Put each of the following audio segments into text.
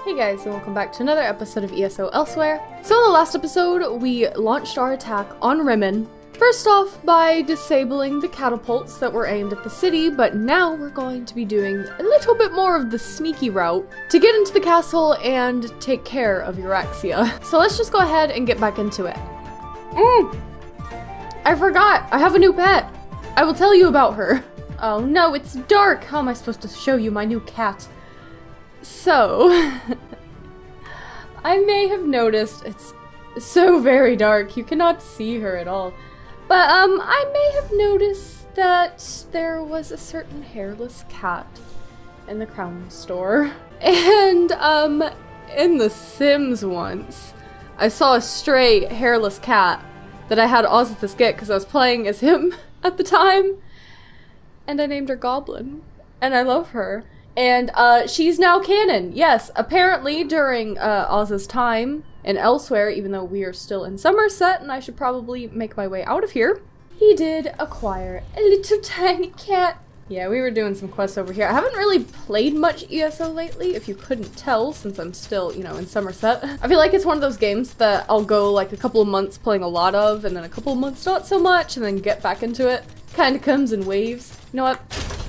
Hey guys, and welcome back to another episode of ESO Elsweyr. So in the last episode, we launched our attack on Rimmon. First off, by disabling the catapults that were aimed at the city, but now we're going to be doing a little bit more of the sneaky route to get into the castle and take care of Euraxia. So let's just go ahead and get back into it. I forgot! I have a new pet! I will tell you about her. Oh no, it's dark! How am I supposed to show you my new cat? So, I may have noticed it's so very dark, you cannot see her at all. But, I may have noticed that there was a certain hairless cat in the crown store. And, in The Sims once, I saw a stray hairless cat that I had Ozithus get because I was playing as him at the time. And I named her Goblin. And I love her. And, she's now canon. Yes, apparently during, Oz's time in Elsweyr, even though we are still in Somerset and I should probably make my way out of here, he did acquire a little tiny cat. Yeah, we were doing some quests over here. I haven't really played much ESO lately, if you couldn't tell, since I'm still, you know, in Somerset. I feel like it's one of those games that I'll go like a couple of months playing a lot of, and then a couple of months not so much, and then get back into it. Kinda comes in waves. You know what?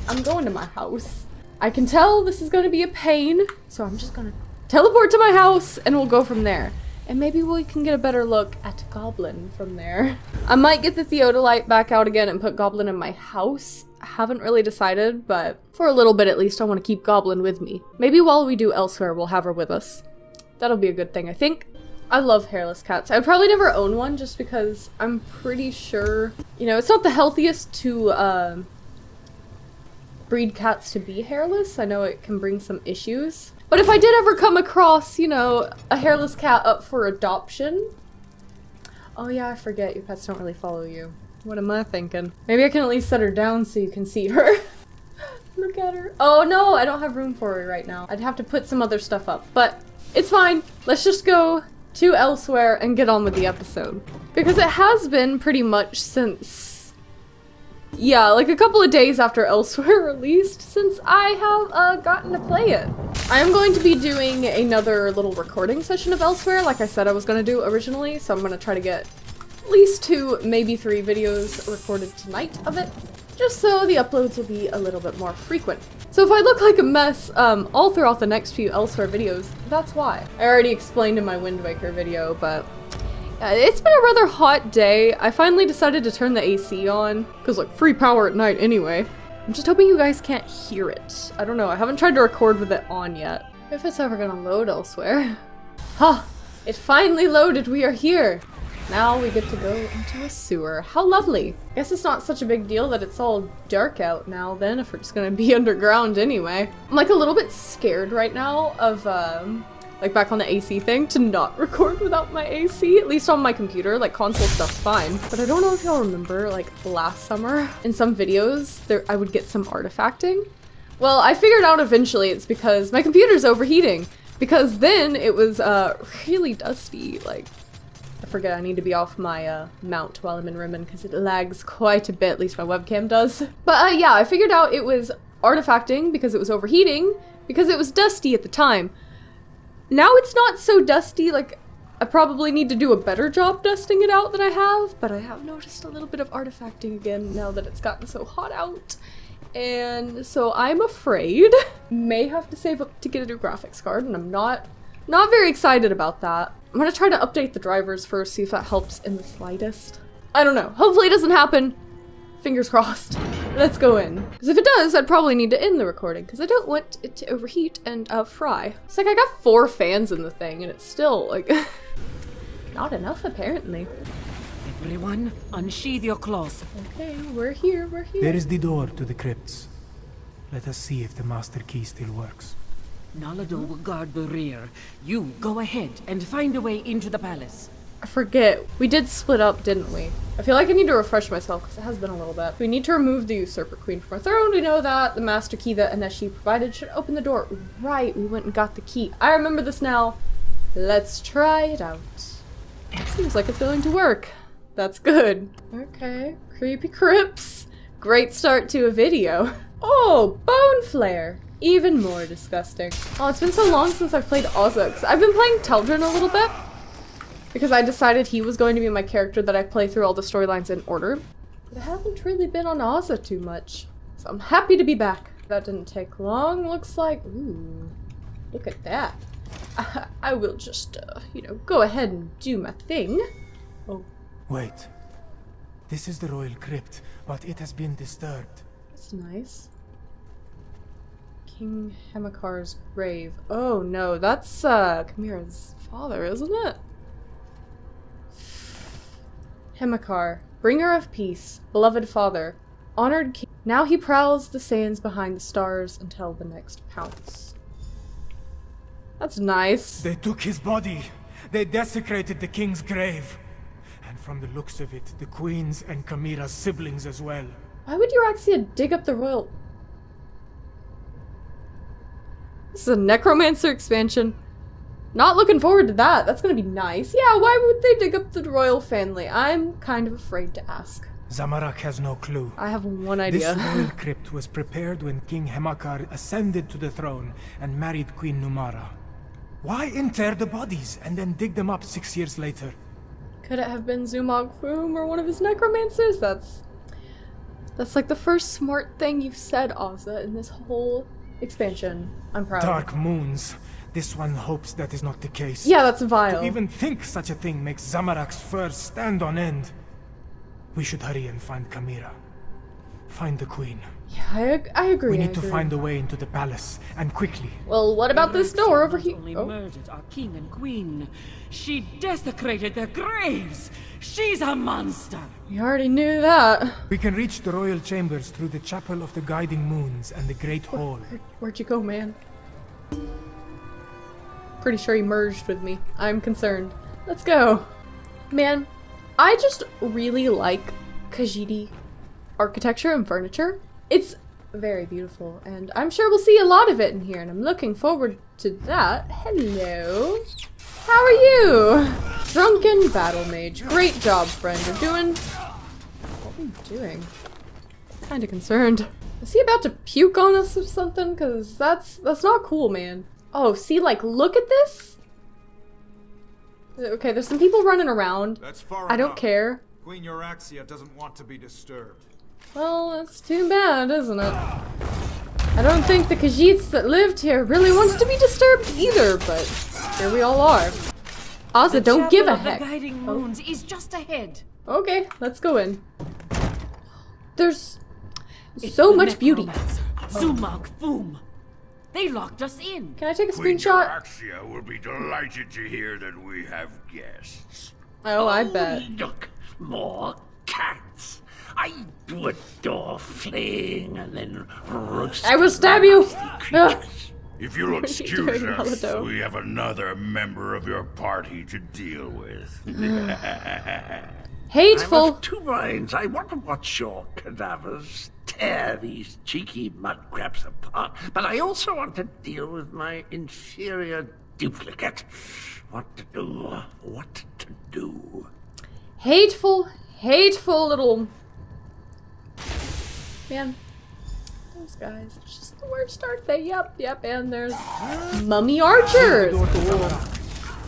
I'm going to my house. I can tell this is going to be a pain, so I'm just going to teleport to my house and we'll go from there. And maybe we can get a better look at Goblin from there. I might get the Theodolite back out again and put Goblin in my house. I haven't really decided, but for a little bit at least I want to keep Goblin with me. Maybe while we do Elsweyr we'll have her with us. That'll be a good thing, I think. I love hairless cats. I would probably never own one just because I'm pretty sure, you know, it's not the healthiest to, breed cats to be hairless. I know it can bring some issues. But if I did ever come across, you know, a hairless cat up for adoption... Oh yeah, I forget, your pets don't really follow you. What am I thinking? Maybe I can at least set her down so you can see her. Look at her. Oh no, I don't have room for her right now. I'd have to put some other stuff up, but it's fine. Let's just go to Elsweyr and get on with the episode. Because it has been pretty much since... yeah, like a couple of days after Elsweyr released since I have gotten to play it. I am going to be doing another little recording session of Elsweyr like I said I was going to do originally, so I'm going to try to get at least 2, maybe 3 videos recorded tonight of it, just so the uploads will be a little bit more frequent. So if I look like a mess all throughout the next few Elsweyr videos, that's why. I already explained in my Wind Waker video, but it's been a rather hot day. I finally decided to turn the AC on, because like free power at night anyway. I'm just hoping you guys can't hear it. I don't know, I haven't tried to record with it on yet. If it's ever gonna load Elsweyr. Ha! It finally loaded, we are here! Now we get to go into a sewer. How lovely! I guess it's not such a big deal that it's all dark out now then, if we're just gonna be underground anyway. I'm like a little bit scared right now of, like back on the AC thing, to not record without my AC, at least on my computer. Like console stuff's fine. But I don't know if y'all remember, like last summer, in some videos, I would get some artifacting. Well, I figured out eventually it's because my computer's overheating. Because then it was really dusty, like, I forget I need to be off my mount while I'm in Rimmon because it lags quite a bit, at least my webcam does. But yeah, I figured out it was artifacting because it was overheating, because it was dusty at the time. Now it's not so dusty, like, I probably need to do a better job dusting it out than I have, but I have noticed a little bit of artifacting again now that it's gotten so hot out. And so I'm afraid may have to save up to get a new graphics card, and I'm not very excited about that. I'm gonna try to update the drivers first, see if that helps in the slightest. I don't know. Hopefully it doesn't happen. Fingers crossed. Let's go in. Because if it does, I'd probably need to end the recording because I don't want it to overheat and fry. It's like I got 4 fans in the thing and it's still like not enough apparently. Everyone, unsheathe your claws. Okay, we're here, we're here. There is the door to the crypts. Let us see if the master key still works. Nalado will guard the rear. You go ahead and find a way into the palace. I forget. We did split up, didn't we? I feel like I need to refresh myself because it has been a little bit. We need to remove the usurper queen from our throne. We know that. The master key that Aneshi provided should open the door. Right, we went and got the key. I remember this now. Let's try it out. Seems like it's going to work. That's good. Okay. Creepy crypts. Great start to a video. Oh, bone flare. Even more disgusting. Oh, it's been so long since I've played Ozza, 'cause I've been playing Teldrin a little bit. Because I decided he was going to be my character that I play through all the storylines in order. But I haven't really been on Ozza too much. So I'm happy to be back. That didn't take long, looks like. Ooh, look at that. I will just, you know, go ahead and do my thing. Oh. Wait. This is the royal crypt, but it has been disturbed. That's nice. King Hemakar's grave. Oh no, that's Chimera's father, isn't it? Hemakar, bringer of peace, beloved father, honored king. Now he prowls the sands behind the stars until the next pounce. That's nice. They took his body. They desecrated the king's grave. And from the looks of it, the queen's and Chimera's siblings as well. Why would Euraxia dig up the royal... This is a necromancer expansion. Not looking forward to that. That's gonna be nice. Yeah, why would they dig up the royal family? I'm kind of afraid to ask. Zamorak has no clue. I have one idea. This royal crypt was prepared when King Hemakar ascended to the throne and married Queen Numara. Why inter the bodies and then dig them up 6 years later? Could it have been Zumog Foom or one of his necromancers? That's like the first smart thing you've said, Ozza, in this whole expansion. I'm proud. Dark moons. This one hopes that is not the case. Yeah, that's vile. To even think such a thing makes Zamorak's fur stand on end. We should hurry and find Chimera. Find the queen. Yeah, I agree. We need to find a way into the palace, and quickly. Well, what about this door over here? Only murdered our king and queen. She desecrated their graves. She's a monster. We already knew that. We can reach the royal chambers through the chapel of the guiding moons and the great hall. Where'd you go, man? Pretty sure he merged with me. I'm concerned. Let's go. Man, I just really like Khajiit architecture and furniture. It's very beautiful, and I'm sure we'll see a lot of it in here, and I'm looking forward to that. Hello. How are you? Drunken battle mage. Great job, friend. You're doing... What are you doing? Kinda concerned. Is he about to puke on us or something? Because that's not cool, man. Oh, see, like, look at this? Okay, there's some people running around. That's far I don't enough. care. Queen Euraxia doesn't want to be disturbed. Well, that's too bad, isn't it? I don't think the Khajiits that lived here really wanted to be disturbed either, but here we all are. Ozza, don't give a heck. The guiding moons is just ahead. Okay, let's go in. There's so much beauty. Zumog Foom. They locked us in. Can I take a Queen screenshot? Euraxia will be delighted to hear that we have guests. Oh, I bet. Look, more cats. I do adore flaying and then roasting. I will stab you! Ugh. If you'll What are you excuse doing, us, Elidor? we have another member of your party to deal with. I'm Hateful. of two minds. I want to watch your cadavers tear these cheeky mudcrabs apart, but I also want to deal with my inferior duplicate. What to do? What to do? Hateful, hateful little... Man. Those guys, it's just the worst, aren't they? Yep, and there's mummy archers. Cool.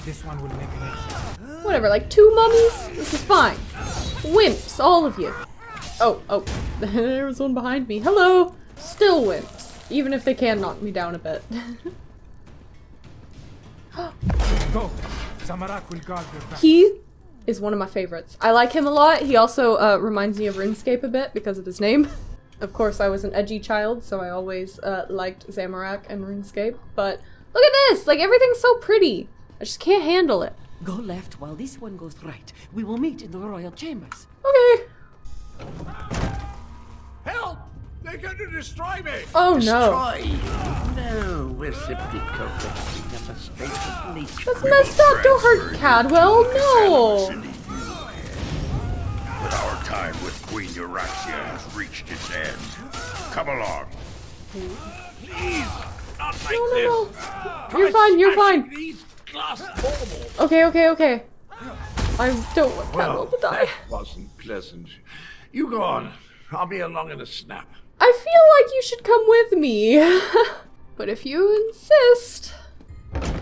This one will make an exit. Whatever, like 2 mummies? This is fine. Wimps, all of you. Oh, there was one behind me. Hello! Still wimps, even if they can knock me down a bit. Go. Zamorak will guard your back. He is one of my favorites. I like him a lot. He also reminds me of RuneScape a bit because of his name. Of course, I was an edgy child, so I always liked Zamorak and RuneScape. But look at this! Like, everything's so pretty. I just can't handle it. Go left while this one goes right. We will meet in the royal chambers. Okay. Help! They're going to destroy me! Oh no. Destroy you? No, we're simply correcting a mistake of nature. That's messed up. Don't hurt Cadwell. No. But our time with Queen Euraxia has reached its end. Come along. Please, not like No. this. You're fine. You're fine. These glass baubles. Okay. I don't want Cadwell Well, to die. that wasn't pleasant. You go on. I'll be along in a snap. I feel like you should come with me. But if you insist,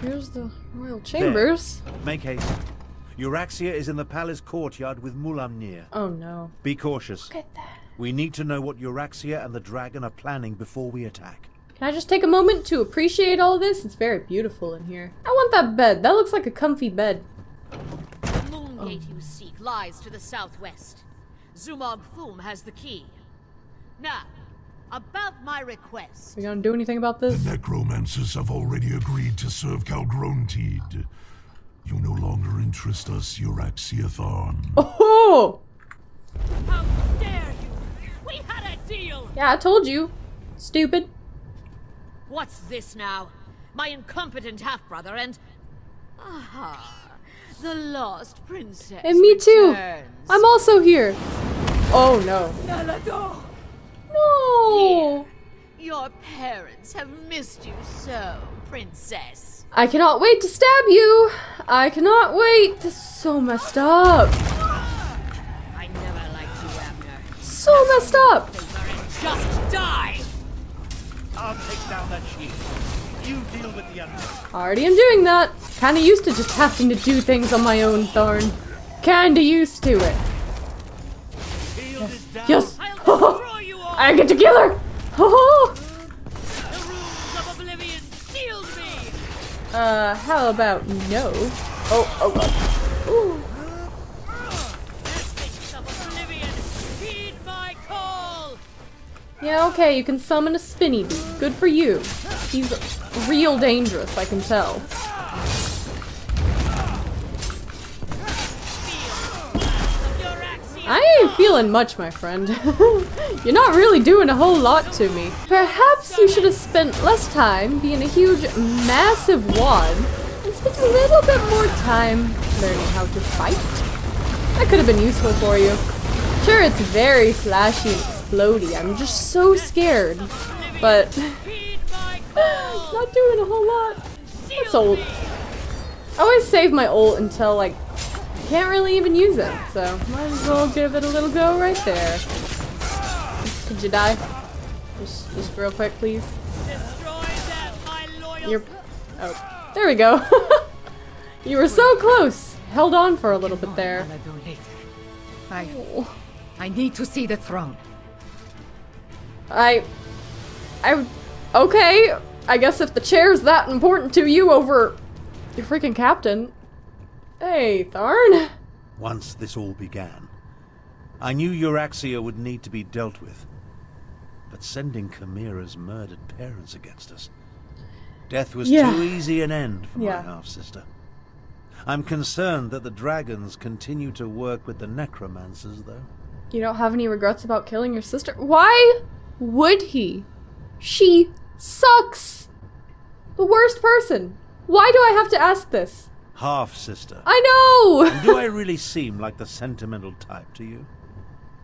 here's the royal chambers. There. Make haste. Euraxia is in the palace courtyard with Mulamnir. Oh no. Be cautious. Look at that. We need to know what Euraxia and the dragon are planning before we attack. Can I just take a moment to appreciate all this? It's very beautiful in here. I want that bed. That looks like a comfy bed. The moon gate you seek lies to the southwest. Zumog Thum has the key. Now, about my request. We gonna do anything about this? The necromancers have already agreed to serve Calgrontid. You no longer interest us, Euraxia Tharn. Oh! How dare you! We had a deal! Yeah, I told you. Stupid. What's this now? My incompetent half-brother and... Aha! The lost princess And me too! returns. I'm also here! Oh no. Elidor! No! Your parents have missed you so, princess. I cannot wait to stab you! I cannot wait! This is so messed up. I never liked you, Abner. So messed up! Just die! I'll take down that shield. You deal with the enemy. Already am doing that. Kinda used to just having to do things on my own, Tharn. Kinda used to it. Shield is down. Yes! I'll destroy you all! I get to kill her! Oh! The rules of oblivion sealed me! How about no? Oh. Ooh. Essence of oblivion, heed my call! Yeah, okay, you can summon a spinny dude. Good for you. He's real dangerous, I can tell. I ain't feeling much, my friend. You're not really doing a whole lot to me. Perhaps you should have spent less time being a huge, massive wad and spent a little bit more time learning how to fight. That could have been useful for you. Sure, it's very flashy and explodey. I'm just so scared. But not doing a whole lot. That's ult. I always save my ult until, like, can't really even use it, so might as well give it a little go right there. Could you die? Just real quick, please. You're... Oh, there we go. You were so close. Held on for a little bit there. I need to see the throne. Okay. I guess if the chair's that important to you over your freaking captain. Hey, Tharn. Once this all began, I knew Euraxia would need to be dealt with. But sending Chimera's murdered parents against us, death was too easy an end for my half-sister. I'm concerned that the dragons continue to work with the necromancers, though. You don't have any regrets about killing your sister? Why would he? She sucks. The worst person. Why do I have to ask this? Half-sister. I know! And do I really seem like the sentimental type to you?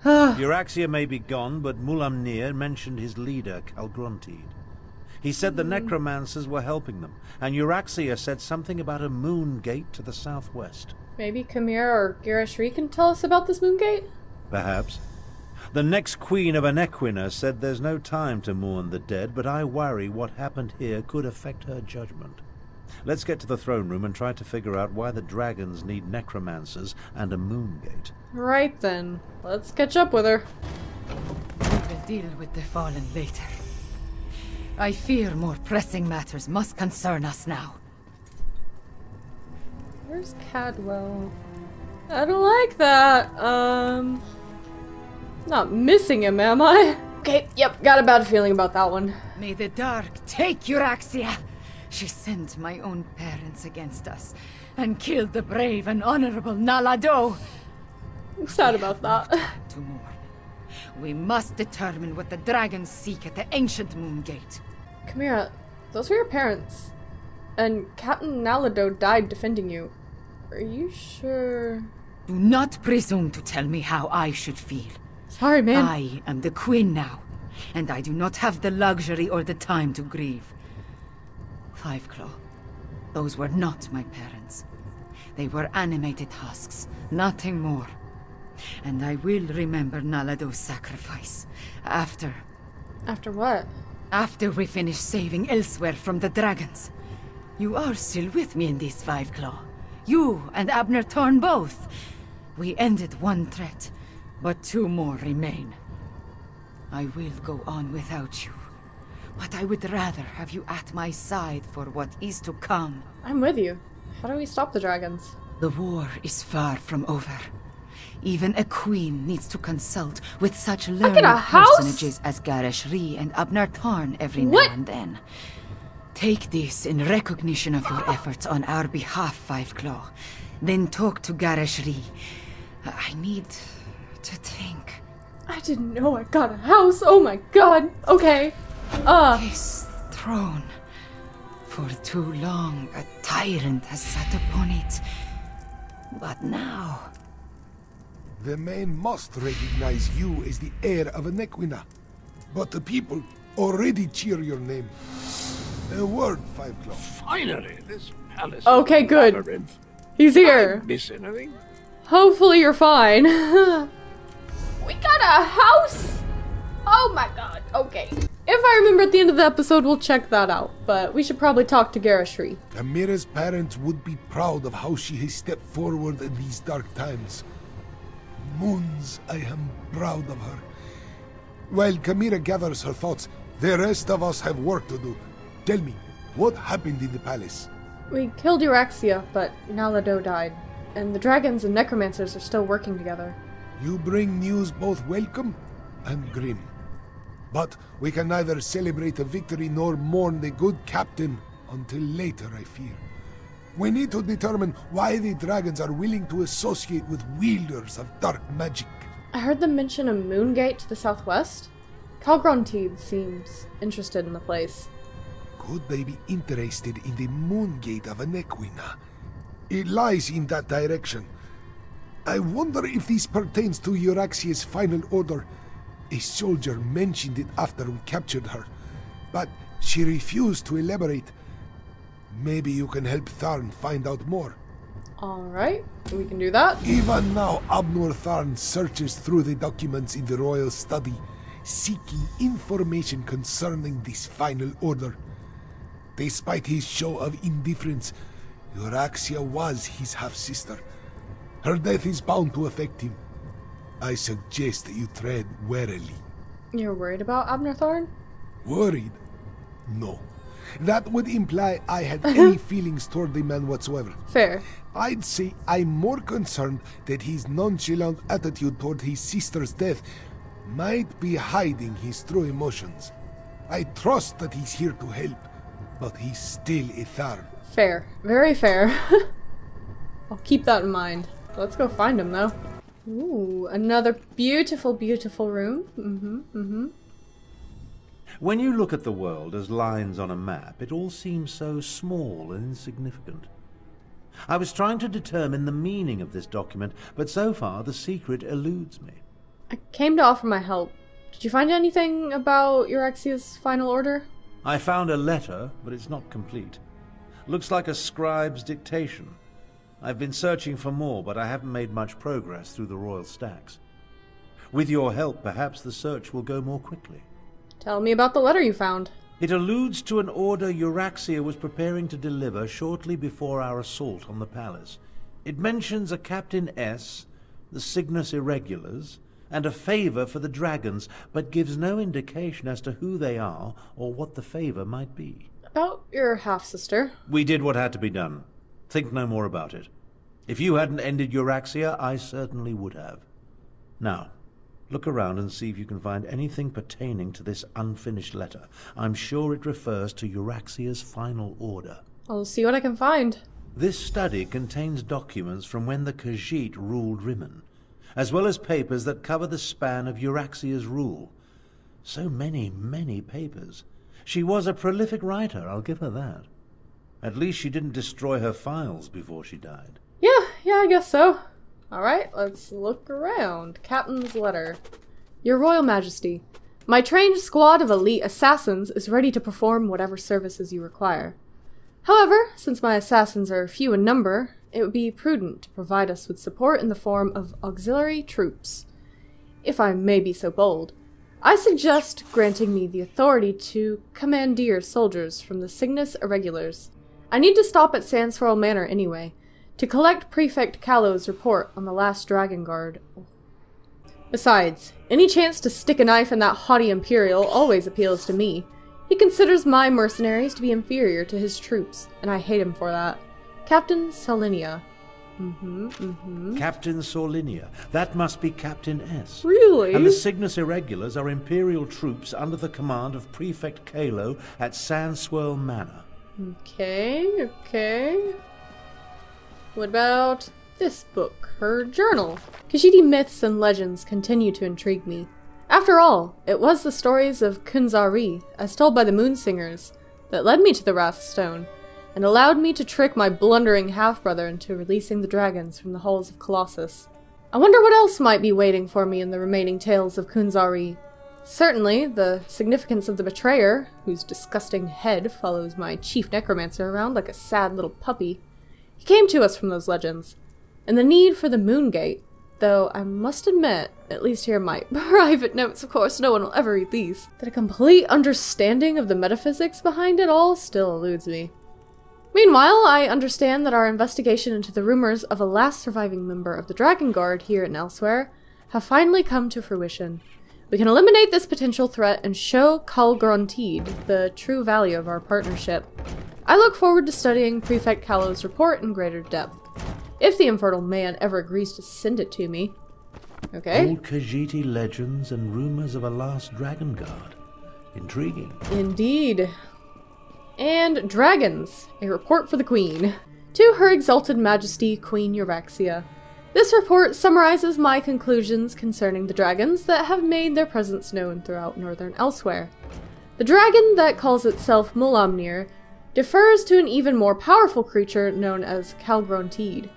Euraxia may be gone, but Mulamnir mentioned his leader, Calgrontid. He said the necromancers were helping them, and Euraxia said something about a moon gate to the southwest. Maybe Chimera or Girashri can tell us about this moon gate? Perhaps. The next queen of Anequina said there's no time to mourn the dead, but I worry what happened here could affect her judgment. Let's get to the throne room and try to figure out why the dragons need necromancers and a moon gate. Right then. Let's catch up with her. We will deal with the fallen later. I fear more pressing matters must concern us now. Where's Cadwell? I don't like that. Not missing him, am I? Okay, yep, got a bad feeling about that one. May the dark take Euraxia! She sent my own parents against us, and killed the brave and honorable Nalado! I'm sad about that. To mourn. We must determine what the dragons seek at the ancient moon gate. Chimera, those were your parents. And Captain Nalado died defending you. Are you sure? Do not presume to tell me how I should feel. Sorry, man. I am the queen now, and I do not have the luxury or the time to grieve. Fiveclaw, those were not my parents. They were animated husks, nothing more. And I will remember Nalado's sacrifice. After After what? After we finish saving Elsweyr from the dragons. You are still with me in this, Five Claw. You and Abner Thorn both. We ended one threat, but 2 more remain. I will go on without you, but I would rather have you at my side for what is to come. I'm with you. How do we stop the dragons? The war is far from over. Even a queen needs to consult with such learned personages as Gareshri and Abner Thorn every now and then. Take this in recognition of your efforts on our behalf, Five Claw. Then talk to Gareshri. I need to think. I didn't know I got a house. Oh my god. Okay. His throne. For too long, a tyrant has sat upon it. But now... The men must recognize you as the heir of a Nequina. But the people already cheer your name. A word, Five Claw. Finally, this palace. Okay, good. Labyrinth. He's here. Did I miss anything? Hopefully you're fine. We got a house! Oh my god. Okay. If I remember at the end of the episode, we'll check that out. But we should probably talk to Gareshri. Chimera's parents would be proud of how she has stepped forward in these dark times. Moons, I am proud of her. While Chimera gathers her thoughts, the rest of us have work to do. Tell me, what happened in the palace? We killed Euraxia, but Nalado died. And the dragons and necromancers are still working together. You bring news both welcome and grim. But we can neither celebrate a victory nor mourn the good captain until later, I fear. We need to determine why the dragons are willing to associate with wielders of dark magic. I heard them mention a moon gate to the southwest. Calgronteed seems interested in the place. Could they be interested in the moon gate of a Nequina? It lies in that direction. I wonder if this pertains to Euraxia's final order. A soldier mentioned it after we captured her, but she refused to elaborate. Maybe you can help Tharn find out more. Alright, we can do that. Even now, Abner Tharn searches through the documents in the royal study, seeking information concerning this final order. Despite his show of indifference, Euraxia was his half-sister. Her death is bound to affect him. I suggest that you tread warily. You're worried about Abner Thorn? Worried? No. That would imply I had any feelings toward the man whatsoever. Fair. I'd say I'm more concerned that his nonchalant attitude toward his sister's death might be hiding his true emotions. I trust that he's here to help, but he's still a Tharn. Fair. Very fair. I'll keep that in mind. Let's go find him, though. Ooh, another beautiful, beautiful room. When you look at the world as lines on a map, it all seems so small and insignificant. I was trying to determine the meaning of this document, but so far the secret eludes me. I came to offer my help. Did you find anything about Euraxia's final order? I found a letter, but it's not complete. Looks like a scribe's dictation. I've been searching for more, but I haven't made much progress through the royal stacks. With your help, perhaps the search will go more quickly. Tell me about the letter you found. It alludes to an order Euraxia was preparing to deliver shortly before our assault on the palace. It mentions a Captain S, the Cygnus Irregulars, and a favor for the dragons, but gives no indication as to who they are or what the favor might be. About your half-sister. We did what had to be done. Think no more about it. If you hadn't ended Euraxia, I certainly would have. Now, look around and see if you can find anything pertaining to this unfinished letter. I'm sure it refers to Euraxia's final order. I'll see what I can find. This study contains documents from when the Khajiit ruled Rimmon, as well as papers that cover the span of Euraxia's rule. So many, many papers. She was a prolific writer, I'll give her that. At least she didn't destroy her files before she died. Yeah, I guess so. Alright, let's look around. Captain's letter. Your Royal Majesty, my trained squad of elite assassins is ready to perform whatever services you require. However, since my assassins are few in number, it would be prudent to provide us with support in the form of auxiliary troops. If I may be so bold, I suggest granting me the authority to commandeer soldiers from the Cygnus Irregulars. I need to stop at Sandswirl Manor anyway, to collect Prefect Callow's report on the last Dragon Guard. Besides, any chance to stick a knife in that haughty Imperial always appeals to me. He considers my mercenaries to be inferior to his troops, and I hate him for that. Captain Solinia. Captain Solinia. That must be Captain S. Really? And the Cygnus Irregulars are Imperial troops under the command of Prefect Callow at Sandswirl Manor. Okay. What about this book, her journal? Khajiit myths and legends continue to intrigue me. After all, it was the stories of Kunzari, as told by the Moonsingers, that led me to the Wrathstone, and allowed me to trick my blundering half-brother into releasing the dragons from the halls of Colossus. I wonder what else might be waiting for me in the remaining tales of Kunzari. Certainly, the significance of the betrayer, whose disgusting head follows my chief necromancer around like a sad little puppy. He came to us from those legends, and the need for the Moongate, though I must admit, at least here in my private notes, of course, no one will ever read these, that a complete understanding of the metaphysics behind it all still eludes me. Meanwhile, I understand that our investigation into the rumors of a last surviving member of the Dragon Guard here in Elsweyr have finally come to fruition. We can eliminate this potential threat and show Calgrontide the true value of our partnership. I look forward to studying Prefect Callow's report in greater depth, if the infernal man ever agrees to send it to me. Okay. Old Khajiit legends and rumors of a last Dragon Guard. Intriguing. Indeed. And dragons, a report for the Queen. To Her Exalted Majesty, Queen Euraxia. This report summarizes my conclusions concerning the dragons that have made their presence known throughout northern Elsweyr. The dragon that calls itself Mulamnir defers to an even more powerful creature known as Calgrontide.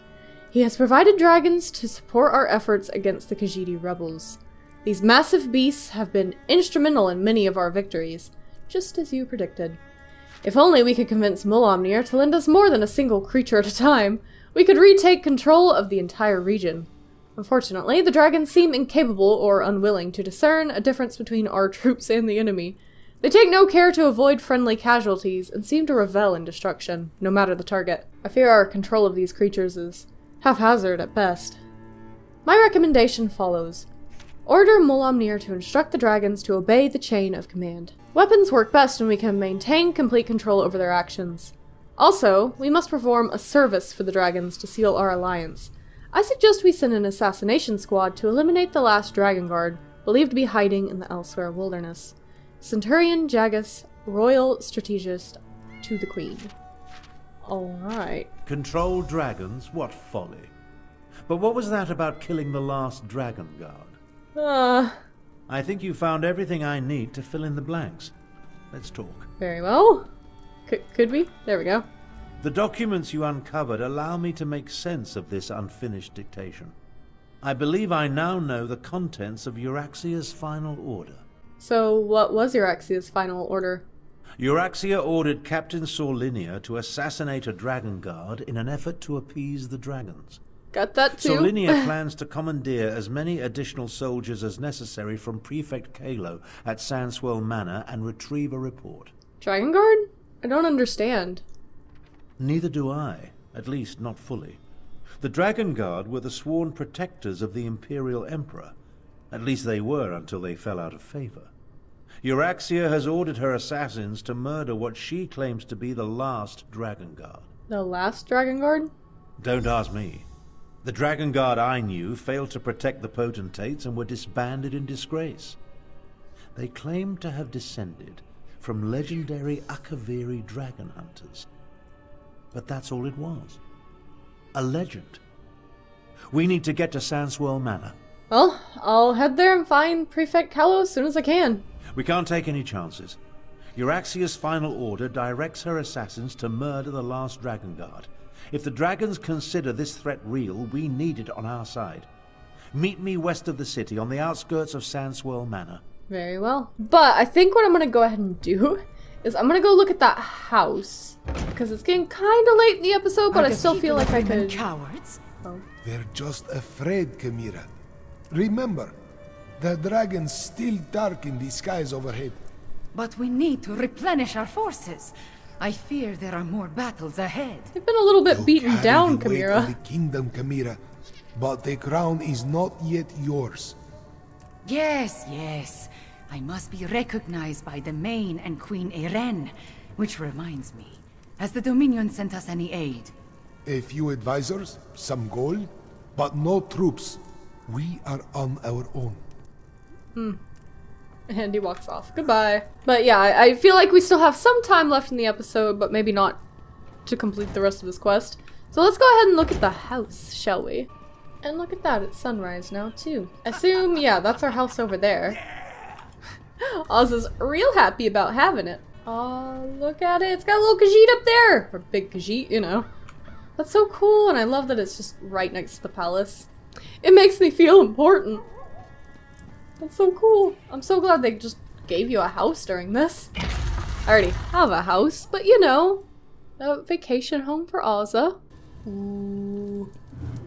He has provided dragons to support our efforts against the Khajiit rebels. These massive beasts have been instrumental in many of our victories, just as you predicted. If only we could convince Mulamnir to lend us more than a single creature at a time, we could retake control of the entire region. Unfortunately, the dragons seem incapable or unwilling to discern a difference between our troops and the enemy. They take no care to avoid friendly casualties and seem to revel in destruction, no matter the target. I fear our control of these creatures is haphazard at best. My recommendation follows. Order Mulamnir to instruct the dragons to obey the chain of command. Weapons work best when we can maintain complete control over their actions. Also, we must perform a service for the dragons to seal our alliance. I suggest we send an assassination squad to eliminate the last Dragon Guard, believed to be hiding in the Elsweyr wilderness. Centurion Jagus, Royal Strategist, to the Queen. Alright. Control dragons? What folly. But what was that about killing the last Dragon Guard? I think you found everything I need to fill in the blanks. Let's talk. Very well. Could we? There we go. The documents you uncovered allow me to make sense of this unfinished dictation. I believe I now know the contents of Euraxia's final order. So, what was Euraxia's final order? Euraxia ordered Captain Solinia to assassinate a Dragon Guard in an effort to appease the dragons. Got that too. Solinia plans to commandeer as many additional soldiers as necessary from Prefect Callow at Sandswirl Manor and retrieve a report. Dragon Guard? I don't understand. Neither do I, at least not fully. The Dragon Guard were the sworn protectors of the Imperial Emperor. At least they were until they fell out of favor. Euraxia has ordered her assassins to murder what she claims to be the last Dragon Guard. The last Dragon Guard? Don't ask me. The Dragon Guard I knew failed to protect the potentates and were disbanded in disgrace. They claimed to have descended from legendary Akaviri dragon hunters. But that's all it was. A legend. We need to get to Sandswirl Manor. Well, I'll head there and find Prefect Callow as soon as I can. We can't take any chances. Euraxia's final order directs her assassins to murder the last Dragon Guard. If the dragons consider this threat real, we need it on our side. Meet me west of the city, on the outskirts of Sandswirl Manor. Very well. But I think what I'm going to go ahead and do is I'm going to go look at that house. Because it's getting kind of late in the episode, but I still feel like I could... Cowards? They're just afraid, Chimera. Remember, The dragon's still dark in the skies overhead. But we need to replenish our forces. I fear there are more battles ahead. They've been a little bit beaten Carry down, the weight Chimera. of the kingdom, Chimera, but the crown is not yet yours. Yes, yes. I must be recognized by the Main and Queen Eren. Which reminds me, has the Dominion sent us any aid? A few advisors, some gold, but no troops. We are on our own. And he walks off. Goodbye. But yeah, I feel like we still have some time left in the episode, but maybe not to complete the rest of this quest. So let's go ahead and look at the house, shall we? And look at that, it's sunrise now too. Assume, yeah, that's our house over there. Oz is real happy about having it. Oh, look at it, it's got a little Khajiit up there! Or big Khajiit, you know. That's so cool, and I love that it's just right next to the palace. It makes me feel important. That's so cool. I'm so glad they just gave you a house during this. I already have a house, but you know, a vacation home for Ozza. Ooh.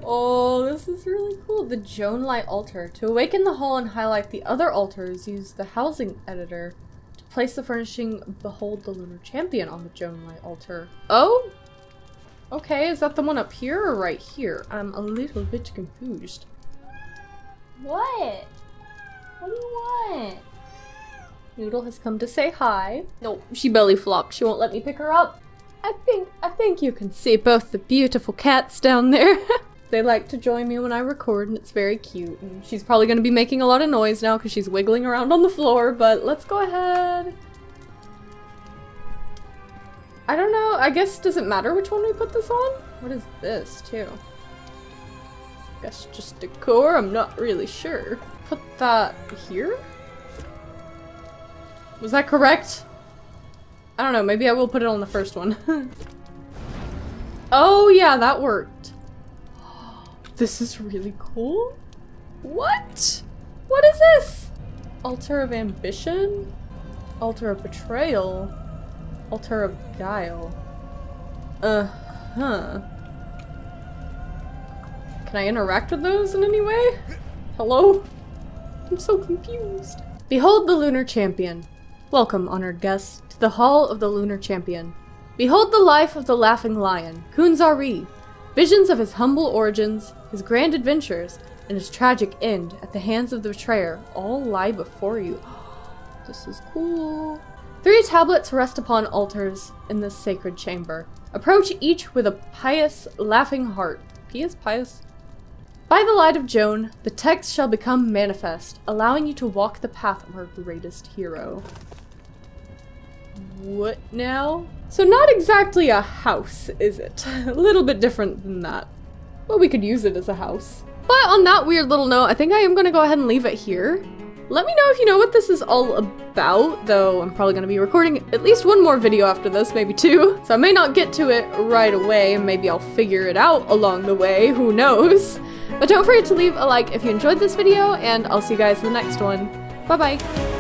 Oh, this is really cool. The Joan Light altar. To awaken the hall and highlight the other altars, use the housing editor to place the furnishing Behold the Lunar Champion on the Joan Light altar. Oh? Okay, is that the one up here or right here? I'm a little bit confused. What? What do you want? Noodle has come to say hi. No, she belly flopped. She won't let me pick her up. I think you can see both the beautiful cats down there. They like to join me when I record and it's very cute. And she's probably going to be making a lot of noise now because she's wiggling around on the floor, but let's go ahead. I don't know, I guess, does it matter which one we put this on? What is this, too? Guess just decor, I'm not really sure. Put that here? Was that correct? I don't know, maybe I will put it on the first one. Oh yeah, that worked. This is really cool. What? What is this? Altar of Ambition? Altar of Betrayal? Altar of Guile. Uh-huh. Can I interact with those in any way? Hello? I'm so confused. Behold the Lunar Champion. Welcome, honored guests, to the Hall of the Lunar Champion. Behold the life of the Laughing Lion, Kunzari. Visions of his humble origins, his grand adventures, and his tragic end at the hands of the betrayer all lie before you. This is cool. 3 tablets rest upon altars in this sacred chamber. Approach each with a pious, laughing heart. Pious? By the light of Joan, the text shall become manifest, allowing you to walk the path of our greatest hero. What now? So not exactly a house, is it? A little bit different than that. But we could use it as a house. But on that weird little note, I think I am going to go ahead and leave it here. Let me know if you know what this is all about, though I'm probably going to be recording at least one more video after this, maybe 2. So I may not get to it right away, maybe I'll figure it out along the way, who knows. But don't forget to leave a like if you enjoyed this video, and I'll see you guys in the next one. Bye-bye!